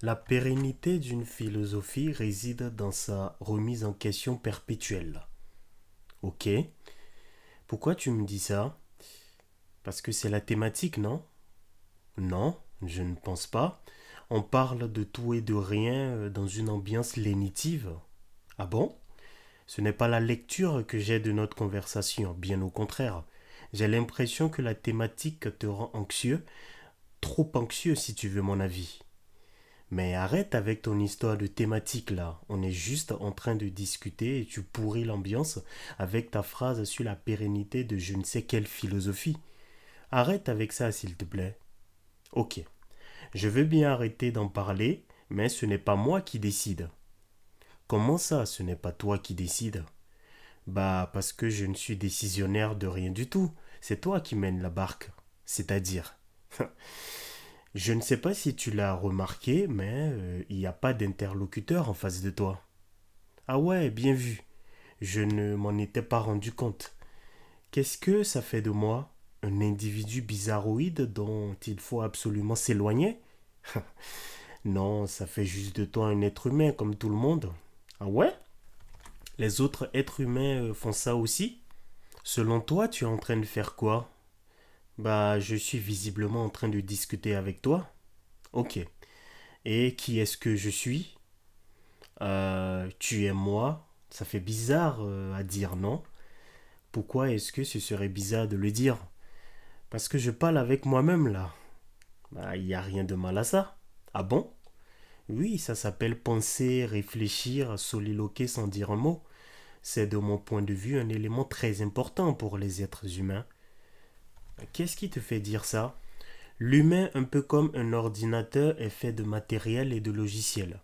La pérennité d'une philosophie réside dans sa remise en question perpétuelle. Ok. Pourquoi tu me dis ça? Parce que c'est la thématique, non? Non, je ne pense pas. On parle de tout et de rien dans une ambiance lénitive. Ah bon? Ce n'est pas la lecture que j'ai de notre conversation, bien au contraire. J'ai l'impression que la thématique te rend anxieux, trop anxieux si tu veux mon avis. Mais arrête avec ton histoire de thématique là. On est juste en train de discuter et tu pourris l'ambiance avec ta phrase sur la pérennité de je ne sais quelle philosophie. Arrête avec ça s'il te plaît. Ok, je veux bien arrêter d'en parler, mais ce n'est pas moi qui décide. Comment ça, ce n'est pas toi qui décides? Bah parce que je ne suis décisionnaire de rien du tout. C'est toi qui mènes la barque. C'est-à-dire. Je ne sais pas si tu l'as remarqué, mais il n'y a pas d'interlocuteur en face de toi. Ah ouais, bien vu. Je ne m'en étais pas rendu compte. Qu'est-ce que ça fait de moi? Un individu bizarroïde dont il faut absolument s'éloigner? Non, ça fait juste de toi un être humain comme tout le monde. Ah ouais? Les autres êtres humains font ça aussi? Selon toi, tu es en train de faire quoi? Bah, je suis visiblement en train de discuter avec toi. Ok. Et qui est-ce que je suis? Tu es moi? Ça fait bizarre à dire, non? Pourquoi est-ce que ce serait bizarre de le dire? Parce que je parle avec moi-même là. Bah, il n'y a rien de mal à ça. Ah bon? Oui, ça s'appelle penser, réfléchir, soliloquer sans dire un mot. C'est de mon point de vue un élément très important pour les êtres humains. Qu'est-ce qui te fait dire ça? L'humain, un peu comme un ordinateur, est fait de matériel et de logiciel.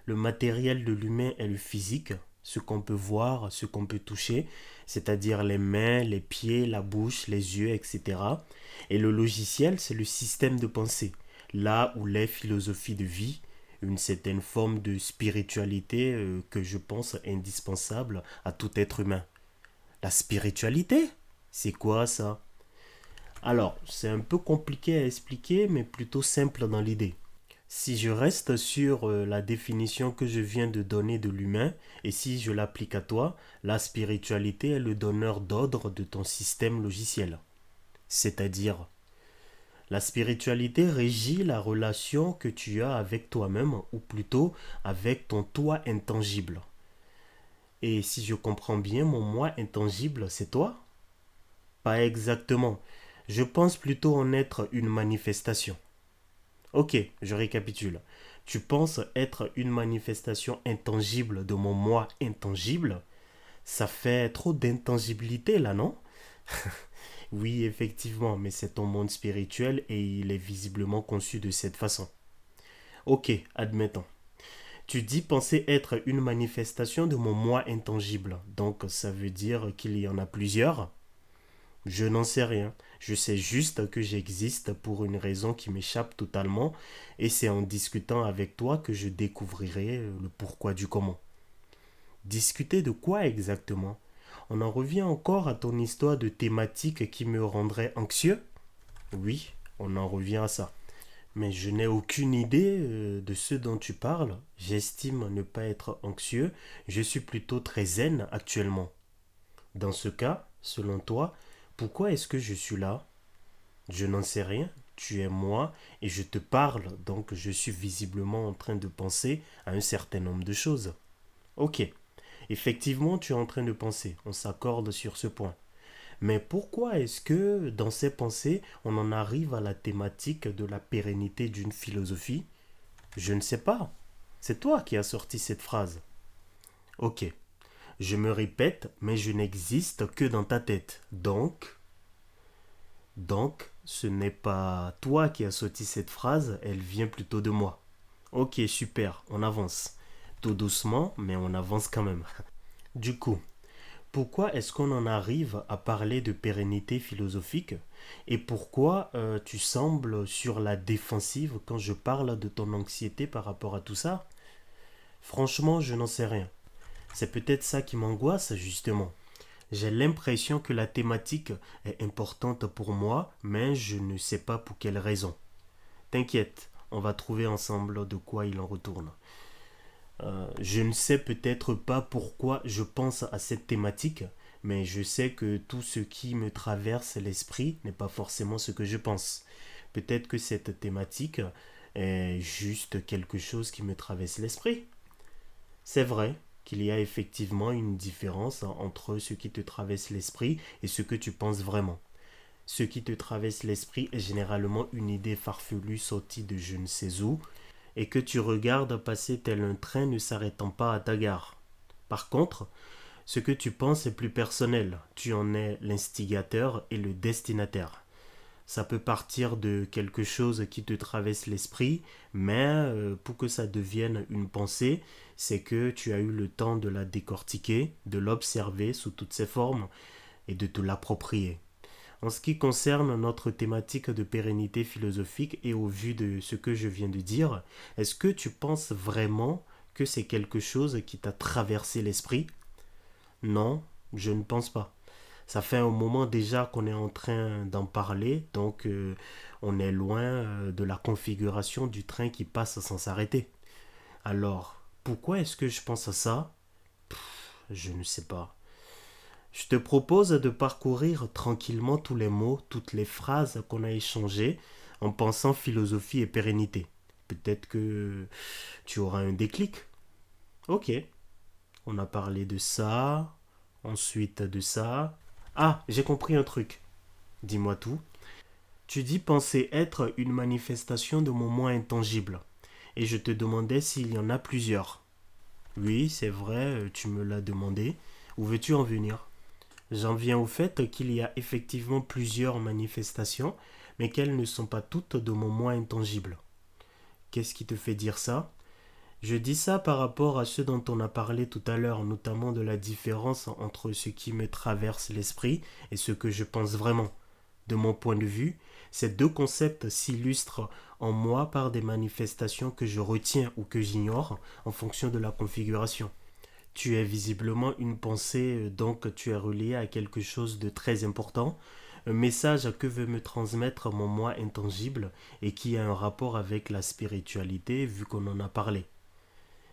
Le matériel de l'humain est le physique, ce qu'on peut voir, ce qu'on peut toucher, c'est-à-dire les mains, les pieds, la bouche, les yeux, etc. Et le logiciel, c'est le système de pensée, là où les philosophies de vie, une certaine forme de spiritualité que je pense indispensable à tout être humain. La spiritualité? C'est quoi ça? Alors, c'est un peu compliqué à expliquer, mais plutôt simple dans l'idée. Si je reste sur la définition que je viens de donner de l'humain, et si je l'applique à toi, la spiritualité est le donneur d'ordre de ton système logiciel. C'est-à-dire, la spiritualité régit la relation que tu as avec toi-même, ou plutôt avec ton toi intangible. Et si je comprends bien, mon moi intangible, c'est toi? Pas exactement. Je pense plutôt en être une manifestation. Ok, je récapitule. Tu penses être une manifestation intangible de mon moi intangible? Ça fait trop d'intangibilité là, non? Oui, effectivement, mais c'est ton monde spirituel et il est visiblement conçu de cette façon. Ok, admettons. Tu dis penser être une manifestation de mon moi intangible, donc ça veut dire qu'il y en a plusieurs? Je n'en sais rien. Je sais juste que j'existe pour une raison qui m'échappe totalement et c'est en discutant avec toi que je découvrirai le pourquoi du comment. Discuter de quoi exactement? On en revient encore à ton histoire de thématique qui me rendrait anxieux? Oui, on en revient à ça. Mais je n'ai aucune idée de ce dont tu parles. J'estime ne pas être anxieux. Je suis plutôt très zen actuellement. Dans ce cas, selon toi, pourquoi est-ce que je suis là? Je n'en sais rien. Tu es moi et je te parle, donc je suis visiblement en train de penser à un certain nombre de choses. Ok, effectivement, tu es en train de penser. On s'accorde sur ce point. Mais pourquoi est-ce que dans ces pensées, on en arrive à la thématique de la pérennité d'une philosophie? Je ne sais pas. C'est toi qui as sorti cette phrase. Ok, je me répète, mais je n'existe que dans ta tête. Donc, ce n'est pas toi qui as sorti cette phrase, elle vient plutôt de moi. Ok, super, on avance. Tout doucement, mais on avance quand même. Du coup, pourquoi est-ce qu'on en arrive à parler de pérennité philosophique et pourquoi tu sembles sur la défensive quand je parle de ton anxiété par rapport à tout ça? Franchement, je n'en sais rien. C'est peut-être ça qui m'angoisse justement. J'ai l'impression que la thématique est importante pour moi, mais je ne sais pas pour quelle raison. T'inquiète, on va trouver ensemble de quoi il en retourne. Je ne sais peut-être pas pourquoi je pense à cette thématique, mais je sais que tout ce qui me traverse l'esprit n'est pas forcément ce que je pense. Peut-être que cette thématique est juste quelque chose qui me traverse l'esprit. C'est vrai qu'il y a effectivement une différence entre ce qui te traverse l'esprit et ce que tu penses vraiment. Ce qui te traverse l'esprit est généralement une idée farfelue sortie de je ne sais où et que tu regardes passer tel un train ne s'arrêtant pas à ta gare. Par contre, ce que tu penses est plus personnel. Tu en es l'instigateur et le destinataire. Ça peut partir de quelque chose qui te traverse l'esprit, mais pour que ça devienne une pensée, c'est que tu as eu le temps de la décortiquer, de l'observer sous toutes ses formes et de te l'approprier. En ce qui concerne notre thématique de pérennité philosophique et au vu de ce que je viens de dire, est-ce que tu penses vraiment que c'est quelque chose qui t'a traversé l'esprit? Non, je ne pense pas. Ça fait un moment déjà qu'on est en train d'en parler, donc on est loin de la configuration du train qui passe sans s'arrêter. Alors, pourquoi est-ce que je pense à ça? Je ne sais pas. Je te propose de parcourir tranquillement tous les mots, toutes les phrases qu'on a échangées en pensant philosophie et pérennité. Peut-être que tu auras un déclic. Ok, on a parlé de ça, ensuite de ça. Ah, j'ai compris un truc. Dis-moi tout. Tu dis penser être une manifestation de mon moi intangible. Et je te demandais s'il y en a plusieurs. Oui, c'est vrai, tu me l'as demandé. Où veux-tu en venir? J'en viens au fait qu'il y a effectivement plusieurs manifestations, mais qu'elles ne sont pas toutes de mon moi intangible. Qu'est-ce qui te fait dire ça? Je dis ça par rapport à ce dont on a parlé tout à l'heure, notamment de la différence entre ce qui me traverse l'esprit et ce que je pense vraiment. De mon point de vue, ces deux concepts s'illustrent en moi par des manifestations que je retiens ou que j'ignore en fonction de la configuration. Tu es visiblement une pensée, donc tu es relié à quelque chose de très important, un message que veut me transmettre mon moi intangible et qui a un rapport avec la spiritualité vu qu'on en a parlé.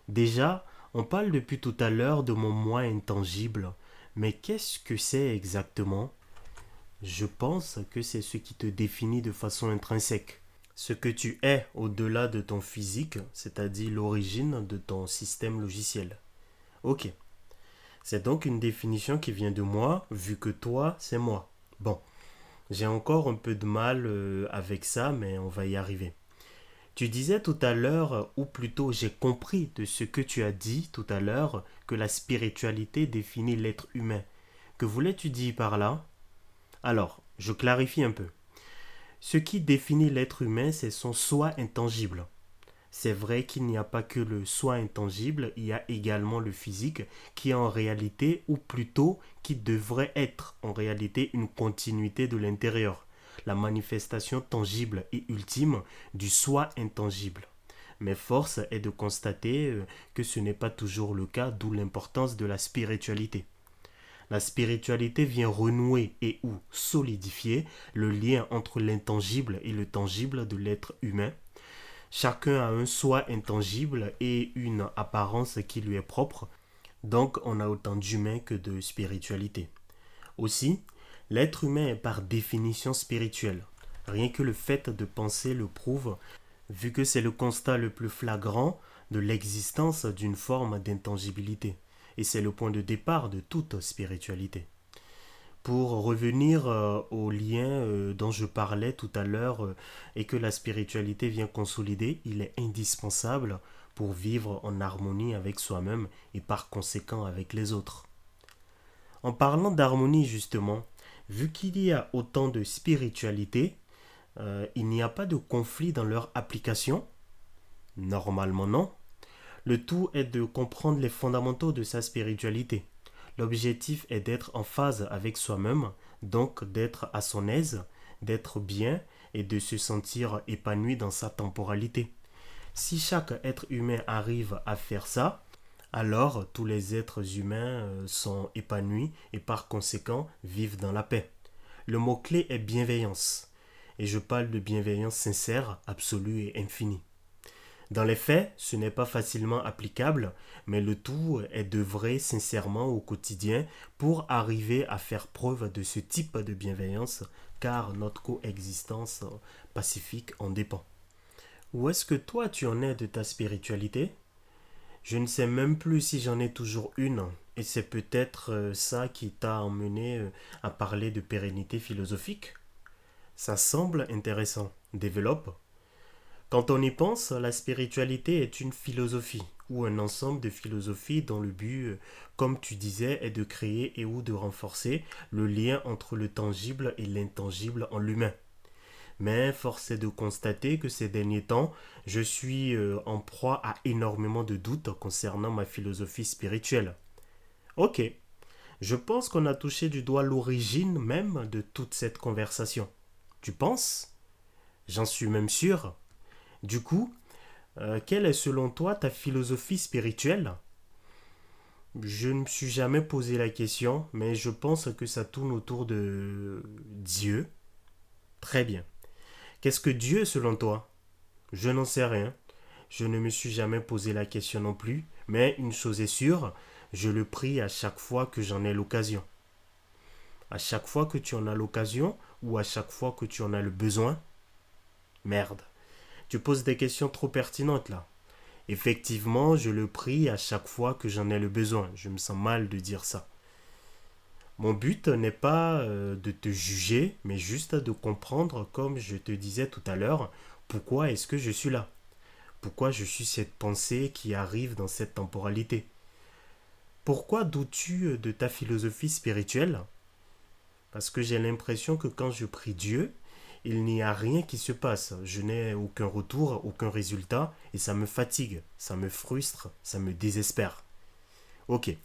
Déjà, on parle depuis tout à l'heure de mon moi intangible, mais qu'est-ce que c'est exactement? Je pense que c'est ce qui te définit de façon intrinsèque. Ce que tu es au-delà de ton physique, c'est-à-dire l'origine de ton système logiciel. Ok, c'est donc une définition qui vient de moi, vu que toi, c'est moi. Bon, j'ai encore un peu de mal avec ça, mais on va y arriver. Tu disais tout à l'heure, ou plutôt j'ai compris de ce que tu as dit tout à l'heure, que la spiritualité définit l'être humain. Que voulais-tu dire par là? Alors, je clarifie un peu. Ce qui définit l'être humain, c'est son soi intangible. C'est vrai qu'il n'y a pas que le soi intangible, il y a également le physique qui est en réalité, ou plutôt qui devrait être en réalité une continuité de l'intérieur, la manifestation tangible et ultime du soi intangible. Mais force est de constater que ce n'est pas toujours le cas, d'où l'importance de la spiritualité. La spiritualité vient renouer et ou solidifier le lien entre l'intangible et le tangible de l'être humain. Chacun a un soi intangible et une apparence qui lui est propre, donc on a autant d'humain que de spiritualité. Aussi, l'être humain est par définition spirituel. Rien que le fait de penser le prouve, vu que c'est le constat le plus flagrant de l'existence d'une forme d'intangibilité. Et c'est le point de départ de toute spiritualité. Pour revenir au lien dont je parlais tout à l'heure et que la spiritualité vient consolider, il est indispensable pour vivre en harmonie avec soi-même et par conséquent avec les autres. En parlant d'harmonie justement, vu qu'il y a autant de spiritualité, il n'y a pas de conflit dans leur application? Normalement non. Le tout est de comprendre les fondamentaux de sa spiritualité. L'objectif est d'être en phase avec soi-même, donc d'être à son aise, d'être bien et de se sentir épanoui dans sa temporalité. Si chaque être humain arrive à faire ça, alors tous les êtres humains sont épanouis et par conséquent vivent dans la paix. Le mot-clé est bienveillance. Et je parle de bienveillance sincère, absolue et infinie. Dans les faits, ce n'est pas facilement applicable, mais le tout est d'œuvrer sincèrement au quotidien pour arriver à faire preuve de ce type de bienveillance, car notre coexistence pacifique en dépend. Où est-ce que toi tu en es de ta spiritualité? Je ne sais même plus si j'en ai toujours une, et c'est peut-être ça qui t'a emmené à parler de pérennité philosophique. Ça semble intéressant. Développe. Quand on y pense, la spiritualité est une philosophie ou un ensemble de philosophies dont le but, comme tu disais, est de créer et ou de renforcer le lien entre le tangible et l'intangible en l'humain. Mais force est de constater que ces derniers temps, je suis en proie à énormément de doutes concernant ma philosophie spirituelle. Ok, je pense qu'on a touché du doigt l'origine même de toute cette conversation. Tu penses? J'en suis même sûr. Du coup, quelle est selon toi ta philosophie spirituelle? Je ne me suis jamais posé la question, mais je pense que ça tourne autour de Dieu. Très bien. Qu'est-ce que Dieu selon toi? Je n'en sais rien. Je ne me suis jamais posé la question non plus, mais une chose est sûre, je le prie à chaque fois que j'en ai l'occasion. À chaque fois que tu en as l'occasion ou à chaque fois que tu en as le besoin? Merde. Tu poses des questions trop pertinentes là. Effectivement, je le prie à chaque fois que j'en ai le besoin. Je me sens mal de dire ça. Mon but n'est pas de te juger, mais juste de comprendre, comme je te disais tout à l'heure, pourquoi est-ce que je suis là? Pourquoi je suis cette pensée qui arrive dans cette temporalité? Pourquoi doutes-tu de ta philosophie spirituelle? Parce que j'ai l'impression que quand je prie Dieu, il n'y a rien qui se passe. Je n'ai aucun retour, aucun résultat, et ça me fatigue, ça me frustre, ça me désespère. Ok,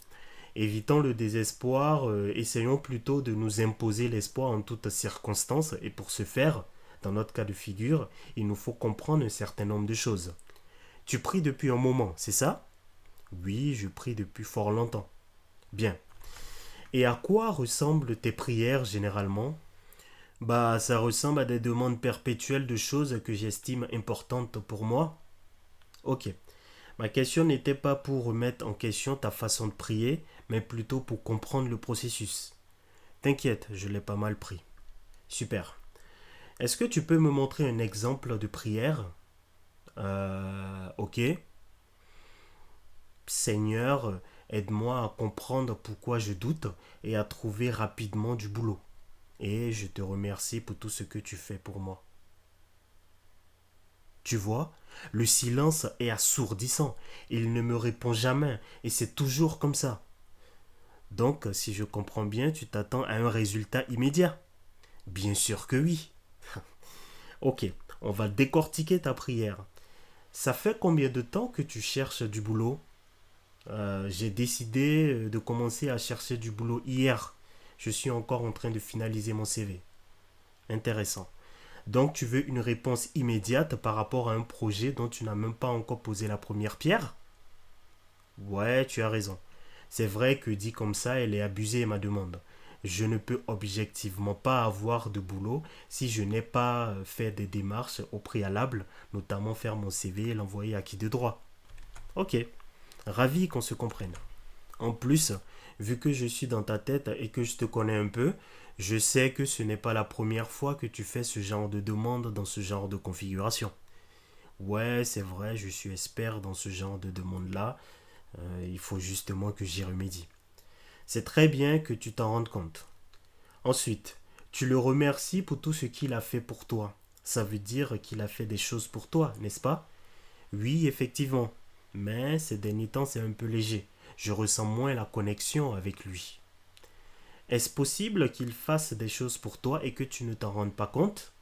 évitons le désespoir, essayons plutôt de nous imposer l'espoir en toutes circonstances, et pour ce faire, dans notre cas de figure, il nous faut comprendre un certain nombre de choses. Tu pries depuis un moment, c'est ça? Oui, je prie depuis fort longtemps. Bien. Et à quoi ressemblent tes prières généralement? Bah, ça ressemble à des demandes perpétuelles de choses que j'estime importantes pour moi. Ok. Ma question n'était pas pour remettre en question ta façon de prier, mais plutôt pour comprendre le processus. T'inquiète, je l'ai pas mal pris. Super. Est-ce que tu peux me montrer un exemple de prière? Ok. Seigneur, aide-moi à comprendre pourquoi je doute et à trouver rapidement du boulot. Et je te remercie pour tout ce que tu fais pour moi. Tu vois, le silence est assourdissant. Il ne me répond jamais et c'est toujours comme ça. Donc, si je comprends bien, tu t'attends à un résultat immédiat. Bien sûr que oui. Ok, on va décortiquer ta prière. Ça fait combien de temps que tu cherches du boulot? J'ai décidé de commencer à chercher du boulot hier. Je suis encore en train de finaliser mon CV. Intéressant. Donc tu veux une réponse immédiate par rapport à un projet dont tu n'as même pas encore posé la première pierre? Ouais, tu as raison. C'est vrai que dit comme ça, elle est abusée ma demande. Je ne peux objectivement pas avoir de boulot si je n'ai pas fait des démarches au préalable, notamment faire mon CV et l'envoyer à qui de droit. Ok, ravi qu'on se comprenne. En plus, vu que je suis dans ta tête et que je te connais un peu, je sais que ce n'est pas la première fois que tu fais ce genre de demande dans ce genre de configuration. Ouais, c'est vrai, je suis expert dans ce genre de demande-là. Il faut justement que j'y remédie. C'est très bien que tu t'en rendes compte. Ensuite, tu le remercies pour tout ce qu'il a fait pour toi. Ça veut dire qu'il a fait des choses pour toi, n'est-ce pas? Oui, effectivement. Mais ces derniers temps, c'est un peu léger. Je ressens moins la connexion avec lui. Est-ce possible qu'il fasse des choses pour toi et que tu ne t'en rendes pas compte?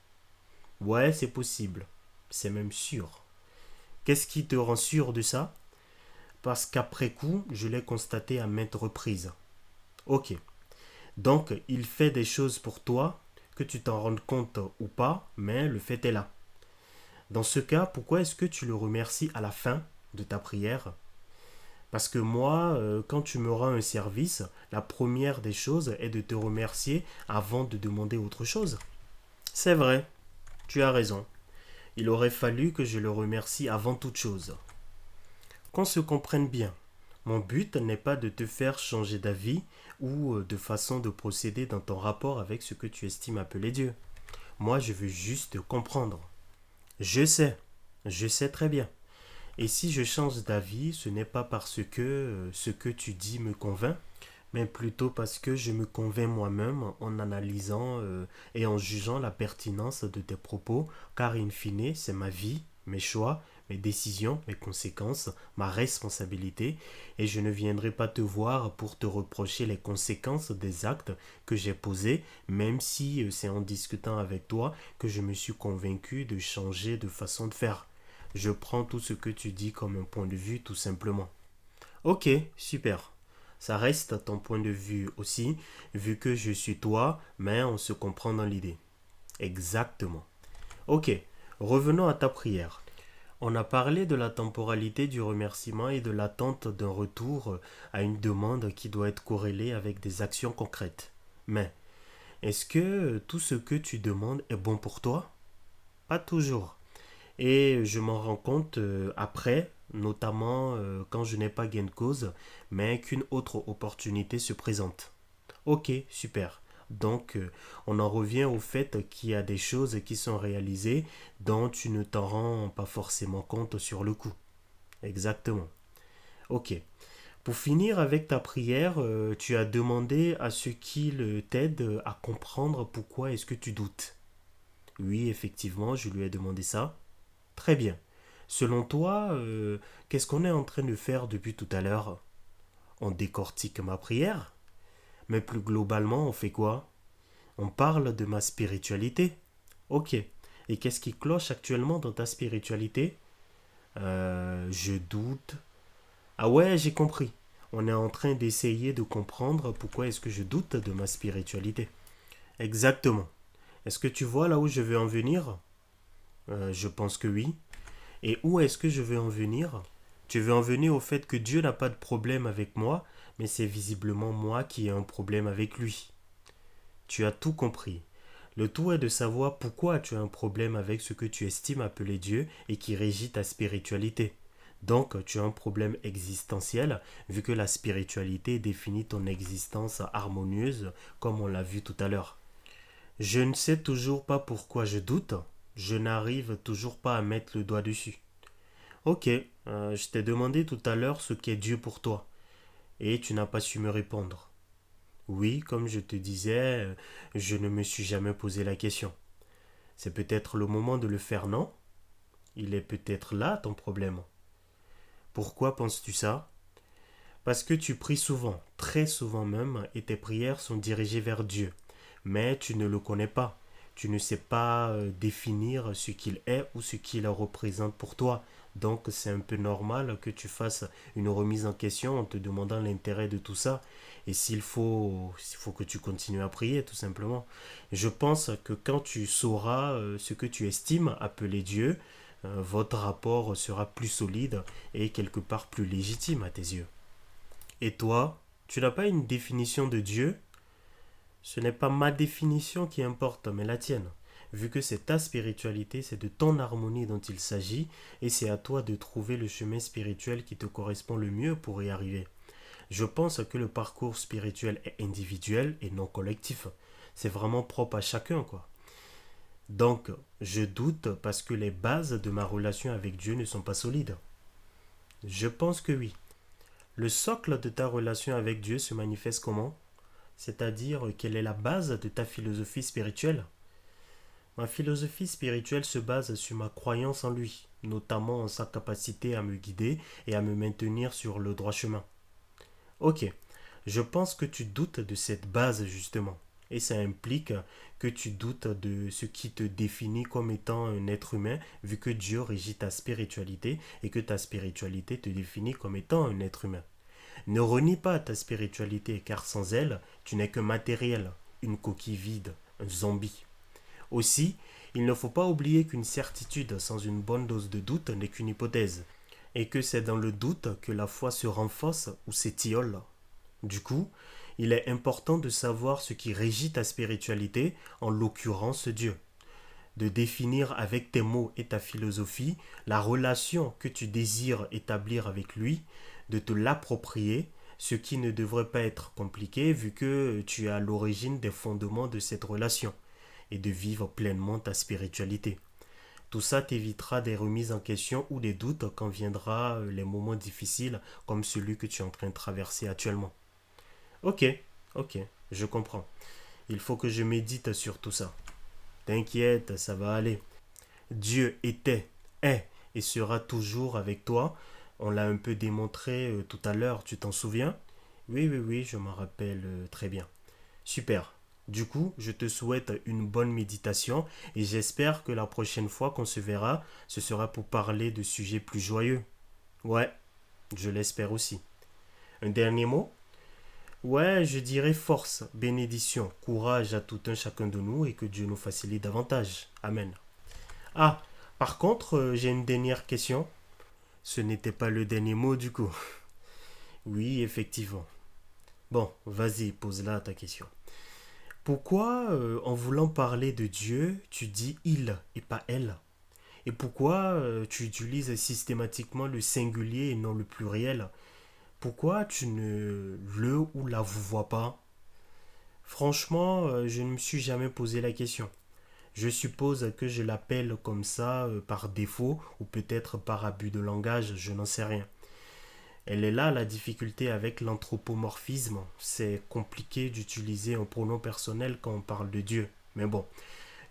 Ouais, c'est possible. C'est même sûr. Qu'est-ce qui te rend sûr de ça? Parce qu'après coup, je l'ai constaté à maintes reprises. Ok. Donc, il fait des choses pour toi, que tu t'en rendes compte ou pas, mais le fait est là. Dans ce cas, pourquoi est-ce que tu le remercies à la fin de ta prière? Parce que moi, quand tu me rends un service, la première des choses est de te remercier avant de demander autre chose. C'est vrai, tu as raison. Il aurait fallu que je le remercie avant toute chose. Qu'on se comprenne bien. Mon but n'est pas de te faire changer d'avis ou de façon de procéder dans ton rapport avec ce que tu estimes appeler Dieu. Moi, je veux juste comprendre. Je sais très bien. Et si je change d'avis, ce n'est pas parce que ce que tu dis me convainc, mais plutôt parce que je me convainc moi-même en analysant et en jugeant la pertinence de tes propos, car in fine, c'est ma vie, mes choix, mes décisions, mes conséquences, ma responsabilité, et je ne viendrai pas te voir pour te reprocher les conséquences des actes que j'ai posés, même si c'est en discutant avec toi que je me suis convaincu de changer de façon de faire. Je prends tout ce que tu dis comme un point de vue tout simplement. Ok, super. Ça reste ton point de vue aussi, vu que je suis toi, mais on se comprend dans l'idée. Exactement. Ok, revenons à ta prière. On a parlé de la temporalité du remerciement et de l'attente d'un retour à une demande qui doit être corrélée avec des actions concrètes. Mais est-ce que tout ce que tu demandes est bon pour toi? Pas toujours. Et je m'en rends compte après, notamment quand je n'ai pas gain de cause, mais qu'une autre opportunité se présente. Ok, super. Donc, on en revient au fait qu'il y a des choses qui sont réalisées dont tu ne t'en rends pas forcément compte sur le coup. Exactement. Ok. Pour finir avec ta prière, tu as demandé à ce qu'il t'aide à comprendre pourquoi est-ce que tu doutes. Oui, effectivement, je lui ai demandé ça. Très bien. Selon toi, qu'est-ce qu'on est en train de faire depuis tout à l'heure? On décortique ma prière? Mais plus globalement, on fait quoi? On parle de ma spiritualité. Ok. Et qu'est-ce qui cloche actuellement dans ta spiritualité? Je doute. Ah ouais, j'ai compris. On est en train d'essayer de comprendre pourquoi est-ce que je doute de ma spiritualité. Exactement. Est-ce que tu vois là où je veux en venir? Je pense que oui. Et où est-ce que je veux en venir? Tu veux en venir au fait que Dieu n'a pas de problème avec moi, mais c'est visiblement moi qui ai un problème avec lui. Tu as tout compris. Le tout est de savoir pourquoi tu as un problème avec ce que tu estimes appeler Dieu et qui régit ta spiritualité. Donc, tu as un problème existentiel, vu que la spiritualité définit ton existence harmonieuse, comme on l'a vu tout à l'heure. Je ne sais toujours pas pourquoi je doute, je n'arrive toujours pas à mettre le doigt dessus. Ok, je t'ai demandé tout à l'heure ce qu'est Dieu pour toi, et tu n'as pas su me répondre. Oui, comme je te disais, je ne me suis jamais posé la question. C'est peut-être le moment de le faire, non? Il est peut-être là ton problème. Pourquoi penses-tu ça? Parce que tu pries souvent, très souvent même, et tes prières sont dirigées vers Dieu. Mais tu ne le connais pas. Tu ne sais pas définir ce qu'il est ou ce qu'il représente pour toi. Donc c'est un peu normal que tu fasses une remise en question en te demandant l'intérêt de tout ça. Et s'il faut que tu continues à prier, tout simplement. Je pense que quand tu sauras ce que tu estimes appeler Dieu, votre rapport sera plus solide et quelque part plus légitime à tes yeux. Et toi, tu n'as pas une définition de Dieu? Ce n'est pas ma définition qui importe, mais la tienne. Vu que c'est ta spiritualité, c'est de ton harmonie dont il s'agit, et c'est à toi de trouver le chemin spirituel qui te correspond le mieux pour y arriver. Je pense que le parcours spirituel est individuel et non collectif. C'est vraiment propre à chacun, quoi. Donc, je doute parce que les bases de ma relation avec Dieu ne sont pas solides. Je pense que oui. Le socle de ta relation avec Dieu se manifeste comment? C'est-à-dire, quelle est la base de ta philosophie spirituelle? Ma philosophie spirituelle se base sur ma croyance en lui, notamment en sa capacité à me guider et à me maintenir sur le droit chemin. Ok, je pense que tu doutes de cette base justement, et ça implique que tu doutes de ce qui te définit comme étant un être humain, vu que Dieu régit ta spiritualité et que ta spiritualité te définit comme étant un être humain. Ne renie pas ta spiritualité, car sans elle, tu n'es que matériel, une coquille vide, un zombie. Aussi, il ne faut pas oublier qu'une certitude sans une bonne dose de doute n'est qu'une hypothèse, et que c'est dans le doute que la foi se renforce ou s'étiole. Du coup, il est important de savoir ce qui régit ta spiritualité, en l'occurrence Dieu. de définir avec tes mots et ta philosophie la relation que tu désires établir avec lui, de te l'approprier, ce qui ne devrait pas être compliqué vu que tu es à l'origine des fondements de cette relation, et de vivre pleinement ta spiritualité. Tout ça t'évitera des remises en question ou des doutes quand viendra les moments difficiles comme celui que tu es en train de traverser actuellement. Ok, ok, je comprends. Il faut que je médite sur tout ça. T'inquiète, ça va aller. Dieu était, est et sera toujours avec toi. On l'a un peu démontré tout à l'heure, tu t'en souviens? Oui, oui, oui, je m'en rappelle très bien. Super. Du coup, je te souhaite une bonne méditation et j'espère que la prochaine fois qu'on se verra, ce sera pour parler de sujets plus joyeux. Ouais, je l'espère aussi. Un dernier mot? Ouais, je dirais force, bénédiction, courage à tout un chacun de nous et que Dieu nous facilite davantage. Amen. Ah, par contre, j'ai une dernière question. Ce n'était pas le dernier mot du coup. Oui, effectivement. Bon, vas-y, pose-la ta question. Pourquoi, en voulant parler de Dieu, tu dis il et pas elle? Et pourquoi tu utilises systématiquement le singulier et non le pluriel? Pourquoi tu ne le ou la vous vois pas? Franchement, je ne me suis jamais posé la question. Je suppose que je l'appelle comme ça par défaut ou peut-être par abus de langage, je n'en sais rien. Elle est là la difficulté avec l'anthropomorphisme. C'est compliqué d'utiliser un pronom personnel quand on parle de Dieu. Mais bon,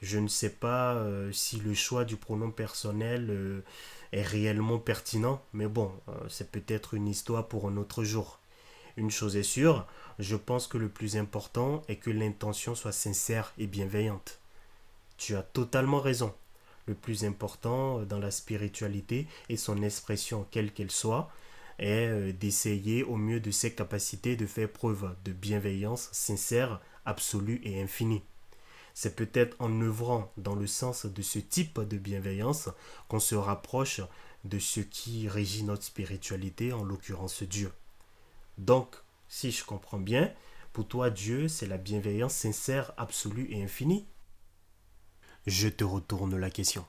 je ne sais pas si le choix du pronom personnel est réellement pertinent. Mais bon, c'est peut-être une histoire pour un autre jour. Une chose est sûre, je pense que le plus important est que l'intention soit sincère et bienveillante. Tu as totalement raison. Le plus important dans la spiritualité et son expression, quelle qu'elle soit, est d'essayer au mieux de ses capacités de faire preuve de bienveillance sincère, absolue et infinie. C'est peut-être en œuvrant dans le sens de ce type de bienveillance qu'on se rapproche de ce qui régit notre spiritualité, en l'occurrence Dieu. Donc, si je comprends bien, pour toi Dieu, c'est la bienveillance sincère, absolue et infinie. Je te retourne la question.